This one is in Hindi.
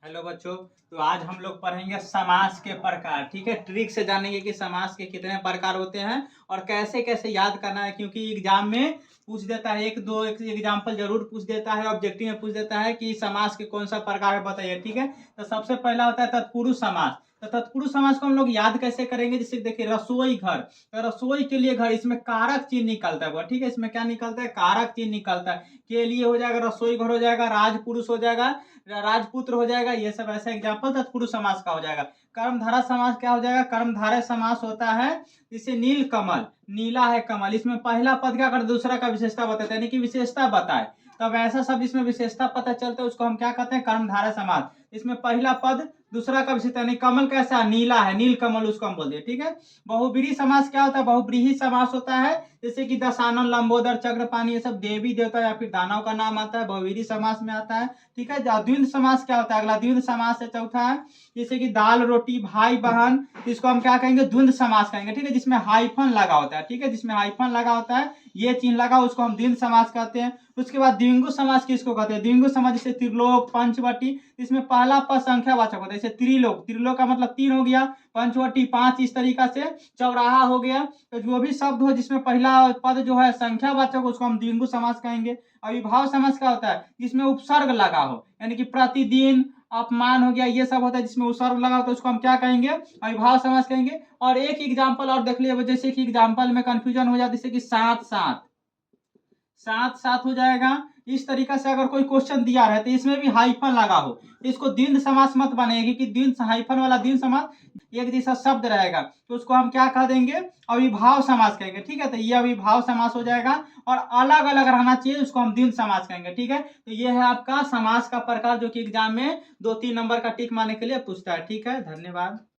हेलो बच्चों। तो आज हम लोग पढ़ेंगे समास के प्रकार। ठीक है, ट्रिक से जानेंगे कि समास के कितने प्रकार होते हैं और कैसे कैसे याद करना है, क्योंकि एग्जाम में पूछ देता है, एक दो एक एग्जाम्पल जरूर पूछ देता है, ऑब्जेक्टिव में पूछ देता है कि समास के कौन सा प्रकार है बताइए। ठीक है, तो सबसे पहला होता है तत्पुरुष समास। तो तत्पुरुष समास को हम लोग याद कैसे करेंगे, जैसे देखिए रसोई घर, तो रसोई के लिए घर, इसमें कारक चिन्ह निकलता है। ठीक है, इसमें क्या निकलता है, कारक चिन्ह निकलता है। के लिए हो जाएगा रसोई घर, हो जाएगा राजपुरुष, हो जाएगा राजपुत्र, हो जाएगा। ये सब ऐसा एग्जाम्पल तत्पुरुष समास का हो जाएगा। कर्मधारय समास क्या हो जाएगा, कर्मधारय समास होता है जैसे नील कमल, नीला है कमल, इसमें पहला पद क्या कर दूसरा का विशेषता बताता है, यानी कि विशेषता बताए। तब ऐसा शब्द इसमें विशेषता पता चलता है, उसको हम क्या कहते हैं, कर्मधारय समास। इसमें पहला पद दूसरा का विशेषता, यानी कमल कैसा नीला है, नील कमल, उसको हम बोलते हैं। ठीक है, बहुब्रीहि समास क्या होता है, बहुब्रीहि समास होता है जैसे कि दशानन, लंबोदर, चक्रपाणि, ये सब देवी देवता या फिर दानव का नाम आता है, बहुब्रीहि समास में आता है। ठीक है, द्वंद्व समास क्या होता है, अगला द्वंद्व समास है, चौथा है जैसे कि दाल रोटी, भाई बहन, इसको हम क्या कहेंगे, द्वंद्व समास कहेंगे। ठीक है, जिसमें हाइफन लगा होता है। ठीक है, जिसमें हाइफन लगा होता है, ये चिन्ह लगा, उसको हम द्वंद्व समास कहते हैं। उसके बाद द्विगु समास किसको कहते हैं, द्विगु समास जैसे त्रिलोक, पंचवटी, इसमें पहला पद संख्यावाचक होता है, जैसे त्रिलोक, त्रिलोक का मतलब तीन हो गया, पंचवटी पांच, इस तरीका से चौराहा हो गया। तो जो भी शब्द हो जिसमें पहला पद जो है संख्यावाचक, उसको हम द्विगु समास कहेंगे। अविभाव समास क्या होता है, जिसमें उपसर्ग लगा हो, यानी कि प्रतिदिन, अपमान हो गया, ये सब होता है जिसमें उपसर्ग लगा हो, तो उसको हम क्या कहेंगे, अविभाव समास कहेंगे। और एक एग्जाम्पल और देख लीजिए, जैसे कि एग्जाम्पल में कंफ्यूजन हो जाता है, जैसे कि साथ साथ, साथ साथ हो जाएगा। इस तरीका से अगर कोई क्वेश्चन दिया रहे तो इसमें भी हाइफन लगा हो तो इसको द्वंद्व समास मत बनेगी, कि द्वंद्व हाइफन वाला द्वंद्व समास एक जैसा शब्द रहेगा, तो उसको हम क्या कह देंगे, अविभाव समास कहेंगे। ठीक है, तो ये अविभाव समास हो जाएगा। और अलग अलग रहना चाहिए, उसको हम द्वंद्व समास कहेंगे। ठीक है, तो ये है आपका समास का प्रकार, जो कि एग्जाम में 2-3 नंबर का टिक मारने के लिए पूछता है। ठीक है, धन्यवाद।